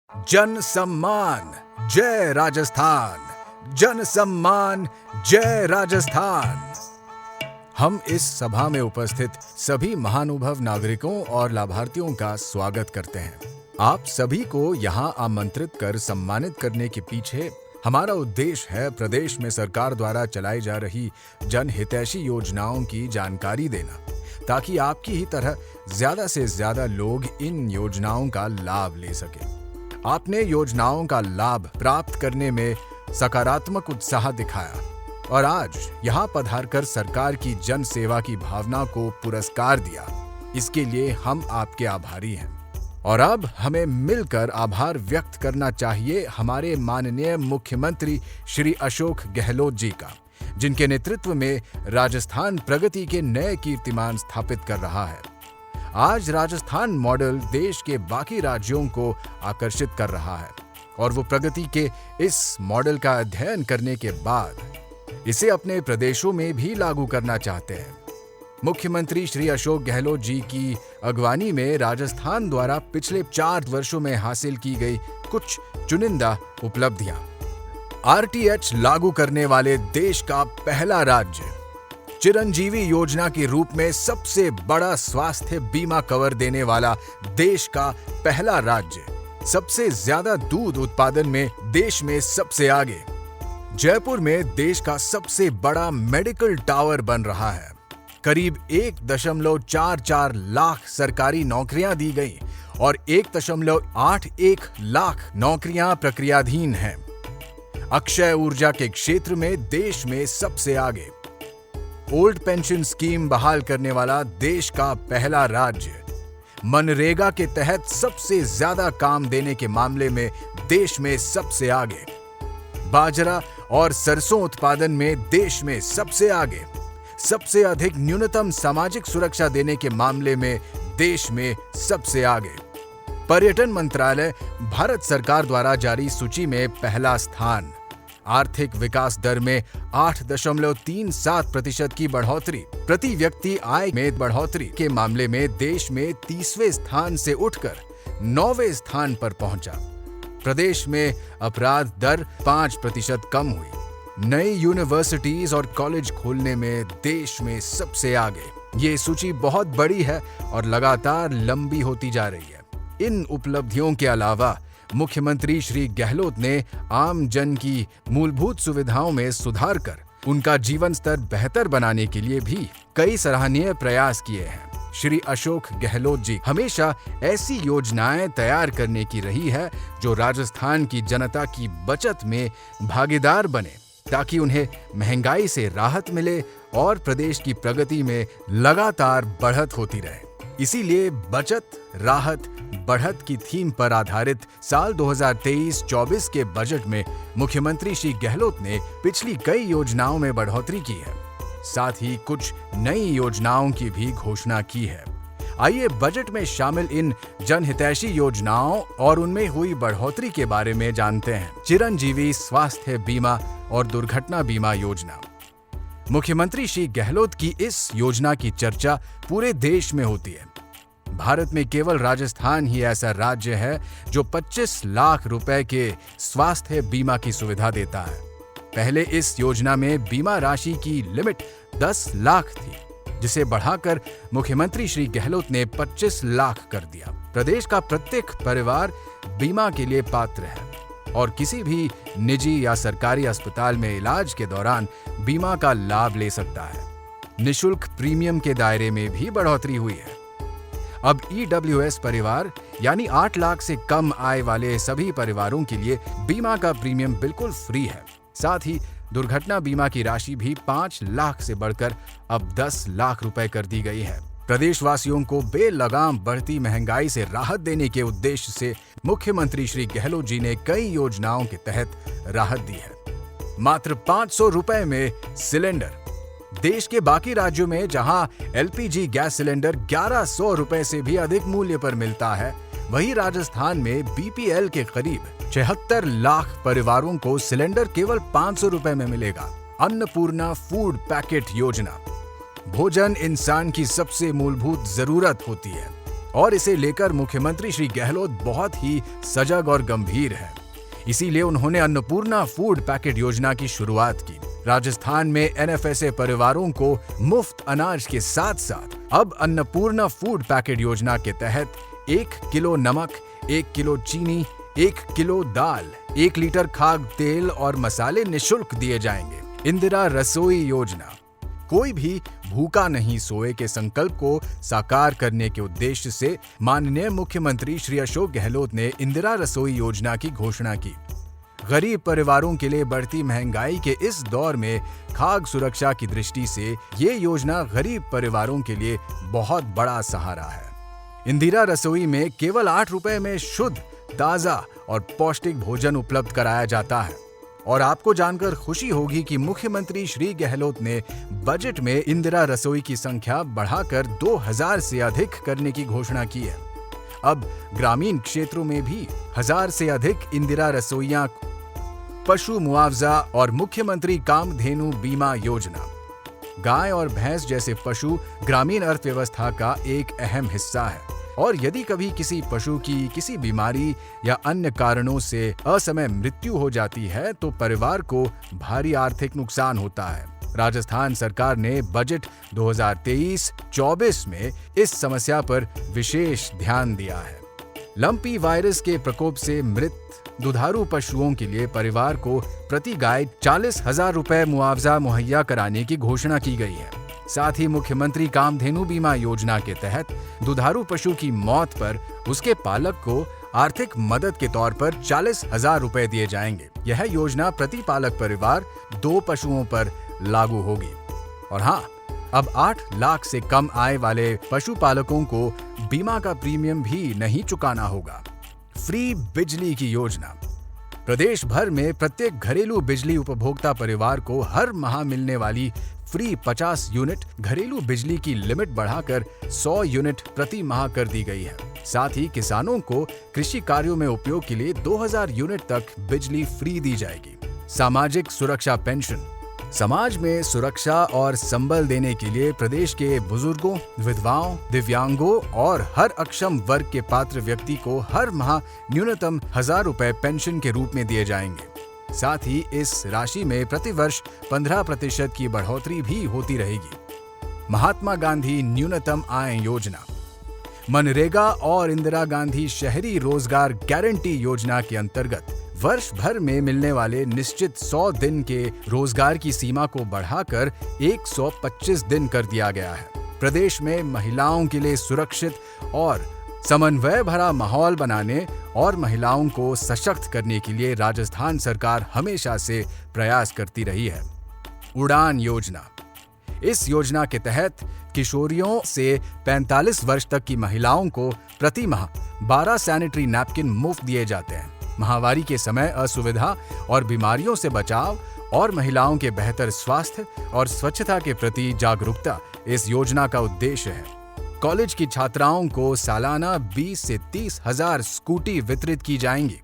जन सम्मान जय राजस्थान, जन सम्मान जय राजस्थान। हम इस सभा में उपस्थित सभी महानुभव नागरिकों और लाभार्थियों का स्वागत करते हैं। आप सभी को यहाँ आमंत्रित कर सम्मानित करने के पीछे हमारा उद्देश्य है प्रदेश में सरकार द्वारा चलाई जा रही जनहितैषी योजनाओं की जानकारी देना, ताकि आपकी ही तरह ज्यादा से ज्यादा लोग इन योजनाओं का लाभ ले सकें। आपने योजनाओं का लाभ प्राप्त करने में सकारात्मक उत्साह दिखाया और आज यहाँ पधारकर सरकार की जन सेवा की भावना को पुरस्कार दिया। इसके लिए हम आपके आभारी हैं। और अब हमें मिलकर आभार व्यक्त करना चाहिए हमारे माननीय मुख्यमंत्री श्री अशोक गहलोत जी का, जिनके नेतृत्व में राजस्थान प्रगति के नए कीर्तिमान स्थापित कर रहा है। आज राजस्थान मॉडल देश के बाकी राज्यों को आकर्षित कर रहा है और वो प्रगति के इस मॉडल का अध्ययन करने के बाद इसे अपने प्रदेशों में भी लागू करना चाहते हैं। मुख्यमंत्री श्री अशोक गहलोत जी की अगवानी में राजस्थान द्वारा पिछले 4 वर्षों में हासिल की गई कुछ चुनिंदा उपलब्धियां। आरटीएच लागू करने वाले देश का पहला राज्य, चिरंजीवी योजना के रूप में सबसे बड़ा स्वास्थ्य बीमा कवर देने वाला देश का पहला राज्य, सबसे ज्यादा दूध उत्पादन में देश में सबसे आगे, जयपुर में देश का सबसे बड़ा मेडिकल टावर बन रहा है, करीब 1.44 लाख सरकारी नौकरियां दी गई और 1.81 लाख नौकरियां प्रक्रियाधीन हैं। अक्षय ऊर्जा के क्षेत्र में देश में सबसे आगे, ओल्ड पेंशन स्कीम बहाल करने वाला देश का पहला राज्य, मनरेगा के तहत सबसे ज्यादा काम देने के मामले में देश में सबसे आगे, बाजरा और सरसों उत्पादन में देश में सबसे आगे, सबसे अधिक न्यूनतम सामाजिक सुरक्षा देने के मामले में देश में सबसे आगे, पर्यटन मंत्रालय भारत सरकार द्वारा जारी सूची में पहला स्थान, आर्थिक विकास दर में 8.37% की बढ़ोतरी, प्रति व्यक्ति आय में बढ़ोतरी के मामले में देश में 30वें स्थान से उठकर 9वें स्थान पर पहुंचा। प्रदेश में अपराध दर 5% कम हुई। नई यूनिवर्सिटीज और कॉलेज खोलने में देश में सबसे आगे। ये सूची बहुत बड़ी है और लगातार लंबी होती जा रही है। इन उपलब्धियों के अलावा मुख्यमंत्री श्री गहलोत ने आम जन की मूलभूत सुविधाओं में सुधार कर उनका जीवन स्तर बेहतर बनाने के लिए भी कई सराहनीय प्रयास किए हैं। श्री अशोक गहलोत जी हमेशा ऐसी योजनाएं तैयार करने की रही है जो राजस्थान की जनता की बचत में भागीदार बने, ताकि उन्हें महंगाई से राहत मिले और प्रदेश की प्रगति में लगातार बढ़त होती रहे। इसीलिए बचत, राहत, बढ़त की थीम पर आधारित साल 2023-24 के बजट में मुख्यमंत्री श्री गहलोत ने पिछली कई योजनाओं में बढ़ोतरी की है। साथ ही कुछ नई योजनाओं की भी घोषणा की है। आइए बजट में शामिल इन जनहितैषी योजनाओं और उनमें हुई बढ़ोतरी के बारे में जानते हैं। चिरंजीवी स्वास्थ्य बीमा और दुर्घटना बीमा योजना। मुख्यमंत्री श्री गहलोत की इस योजना की चर्चा पूरे देश में होती है। भारत में केवल राजस्थान ही ऐसा राज्य है जो 25 लाख रुपए के स्वास्थ्य बीमा की सुविधा देता है। पहले इस योजना में बीमा राशि की लिमिट 10 लाख थी, जिसे बढ़ाकर मुख्यमंत्री श्री गहलोत ने 25 लाख कर दिया। प्रदेश का प्रत्येक परिवार बीमा के लिए पात्र है और किसी भी निजी या सरकारी अस्पताल में इलाज के दौरान बीमा का लाभ ले सकता है। निशुल्क प्रीमियम के दायरे में भी बढ़ोतरी हुई है। अब ईडब्ल्यूएस परिवार यानी 8 लाख से कम आय वाले सभी परिवारों के लिए बीमा का प्रीमियम बिल्कुल फ्री है। साथ ही दुर्घटना बीमा की राशि भी 5 लाख से बढ़कर अब 10 लाख रुपए कर दी गई है। प्रदेशवासियों को बेलगाम बढ़ती महंगाई से राहत देने के उद्देश्य से मुख्यमंत्री श्री गहलोत जी ने कई योजनाओं के तहत राहत दी है। मात्र 500 रुपए में सिलेंडर। देश के बाकी राज्यों में जहां एलपीजी गैस सिलेंडर 1100 रुपए से भी अधिक मूल्य पर मिलता है, वहीं राजस्थान में बीपीएल के करीब 76 लाख परिवारों को सिलेंडर केवल 500 रुपए में मिलेगा। अन्नपूर्णा फूड पैकेट योजना। भोजन इंसान की सबसे मूलभूत जरूरत होती है और इसे लेकर मुख्यमंत्री श्री गहलोत बहुत ही सजग और गंभीर हैं। इसीलिए उन्होंने अन्नपूर्णा फूड पैकेट योजना की शुरुआत की। राजस्थान में एनएफएसए परिवारों को मुफ्त अनाज के साथ साथ अब अन्नपूर्णा फूड पैकेट योजना के तहत 1 किलो नमक, 1 किलो चीनी, 1 किलो दाल, 1 लीटर खाद्य तेल और मसाले निःशुल्क दिए जाएंगे। इंदिरा रसोई योजना, कोई भी भूखा नहीं सोए के संकल्प को साकार करने के उद्देश्य से माननीय मुख्यमंत्री श्री अशोक गहलोत ने इंदिरा रसोई योजना की घोषणा की। गरीब परिवारों के लिए बढ़ती महंगाई के इस दौर में खाद्य सुरक्षा की दृष्टि से ये योजना गरीब परिवारों के लिए बहुत बड़ा सहारा है। इंदिरा रसोई में केवल 8 रुपए में शुद्ध, ताजा और पौष्टिक भोजन उपलब्ध कराया जाता है। और आपको जानकर खुशी होगी कि मुख्यमंत्री श्री गहलोत ने बजट में इंदिरा रसोई की संख्या बढ़ाकर 2000 से अधिक करने की घोषणा की है। अब ग्रामीण क्षेत्रों में भी 1000 से अधिक इंदिरा रसोइयां, पशु मुआवजा और मुख्यमंत्री कामधेनु बीमा योजना। गाय और भैंस जैसे पशु ग्रामीण अर्थव्यवस्था का एक अहम हिस्सा है और यदि कभी किसी पशु की किसी बीमारी या अन्य कारणों से असमय मृत्यु हो जाती है तो परिवार को भारी आर्थिक नुकसान होता है। राजस्थान सरकार ने बजट 2023-24 में इस समस्या पर विशेष ध्यान दिया है। लंपी वायरस के प्रकोप से मृत दुधारू पशुओं के लिए परिवार को प्रति गाय 40,000 रुपए मुआवजा मुहैया कराने की घोषणा की गई है। साथ ही मुख्यमंत्री कामधेनु बीमा योजना के तहत दुधारू पशु की मौत पर उसके पालक को आर्थिक मदद के तौर पर 40,000 रुपए दिए जाएंगे। यह योजना प्रति पालक परिवार 2 पशुओं पर लागू होगी। और हाँ, अब 8 लाख से कम आय वाले पशुपालकों को बीमा का प्रीमियम भी नहीं चुकाना होगा। फ्री बिजली की योजना, प्रदेश भर में प्रत्येक घरेलू बिजली उपभोक्ता परिवार को हर माह मिलने वाली फ्री 50 यूनिट घरेलू बिजली की लिमिट बढ़ाकर 100 यूनिट प्रति माह कर दी गई है। साथ ही किसानों को कृषि कार्यों में उपयोग के लिए 2000 यूनिट तक बिजली फ्री दी जाएगी। सामाजिक सुरक्षा पेंशन, समाज में सुरक्षा और संबल देने के लिए प्रदेश के बुजुर्गों, विधवाओं, दिव्यांगों और हर अक्षम वर्ग के पात्र व्यक्ति को हर माह न्यूनतम 1000 रुपए पेंशन के रूप में दिए जाएंगे। साथ ही इस राशि में प्रतिवर्ष 15% की बढ़ोतरी भी होती रहेगी। महात्मा गांधी न्यूनतम आय योजना, मनरेगा और इंदिरा गांधी शहरी रोजगार गारंटी योजना के अंतर्गत वर्ष भर में मिलने वाले निश्चित 100 दिन के रोजगार की सीमा को बढ़ाकर 125 दिन कर दिया गया है। प्रदेश में महिलाओं के लिए सुरक्षित और समन्वय भरा माहौल बनाने और महिलाओं को सशक्त करने के लिए राजस्थान सरकार हमेशा से प्रयास करती रही है। उड़ान योजना, इस योजना के तहत किशोरियों से 45 वर्ष तक की महिलाओं को प्रति माह 12 सैनिटरी नैपकिन मुफ्त दिए जाते हैं। महामारी के समय असुविधा और बीमारियों से बचाव और महिलाओं के बेहतर स्वास्थ्य और स्वच्छता के प्रति जागरूकता इस योजना का उद्देश्य है। कॉलेज की छात्राओं को सालाना 20 से 30,000 स्कूटी वितरित की जाएंगी।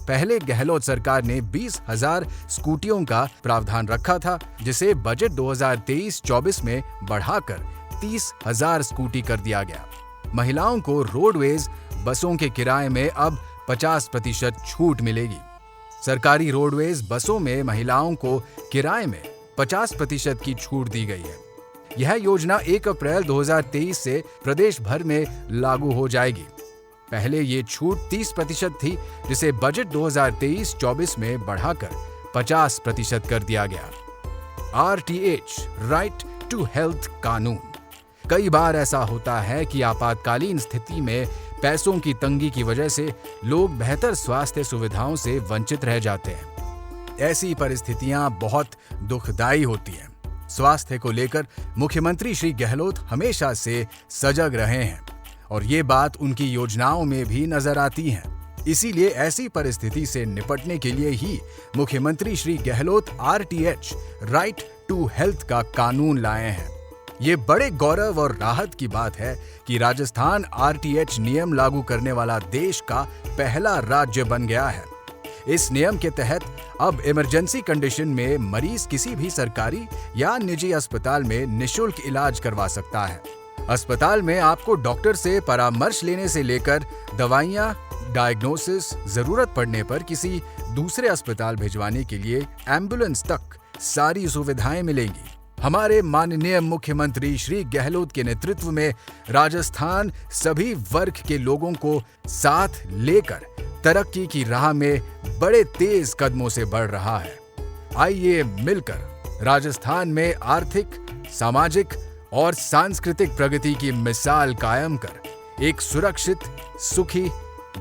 पहले गहलोत सरकार ने 20,000 स्कूटियों का प्रावधान रखा था, जिसे बजट 2023-24 में बढ़ाकर 30,000 स्कूटी कर दिया गया। महिलाओं को रोडवेज बसों के किराए में अब 50% छूट मिलेगी। सरकारी रोडवेज बसों में महिलाओं को किराए में 50% की छूट दी गई है। यह योजना 1 अप्रैल 2023 से प्रदेश भर में लागू हो जाएगी। पहले ये छूट 30% थी, जिसे बजट 2023-24 में बढ़ाकर 50% कर दिया गया। RTH राइट टू हेल्थ कानून, कई बार ऐसा होता है कि आपातकालीन स्थिति में पैसों की तंगी की वजह से लोग बेहतर स्वास्थ्य सुविधाओं से वंचित रह जाते हैं। ऐसी परिस्थितियां बहुत दुखदायी होती हैं। स्वास्थ्य को लेकर मुख्यमंत्री श्री गहलोत हमेशा से सजग रहे हैं और ये बात उनकी योजनाओं में भी नजर आती है। इसीलिए ऐसी परिस्थिति से निपटने के लिए ही मुख्यमंत्री Shri Gehlot RTH right to health का कानून लाए हैं। ये बड़े गौरव और राहत की बात है कि राजस्थान RTH नियम लागू करने वाला देश का पहला राज्य बन गया है। इस नियम के तहत अब इमरजेंसी कंडीशन में मरीज किसी भी सरकारी या निजी अस्पताल में निःशुल्क इलाज करवा सकता है अस्पताल में आपको डॉक्टर से परामर्श लेने से लेकर दवाइयां, डायग्नोसिस, जरूरत पड़ने पर किसी दूसरे अस्पताल भिजवाने के लिए एम्बुलेंस तक सारी सुविधाएं मिलेंगी। हमारे माननीय मुख्यमंत्री श्री गहलोत के नेतृत्व में राजस्थान सभी वर्ग के लोगों को साथ लेकर तरक्की की राह में बड़े तेज कदमों से बढ़ रहा है। आइए मिलकर राजस्थान में आर्थिक, सामाजिक और सांस्कृतिक प्रगति की मिसाल कायम कर एक सुरक्षित, सुखी,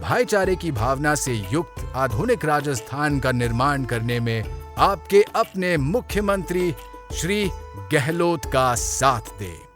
भाईचारे की भावना से युक्त आधुनिक राजस्थान का निर्माण करने में आपके अपने मुख्यमंत्री श्री गहलोत का साथ दें।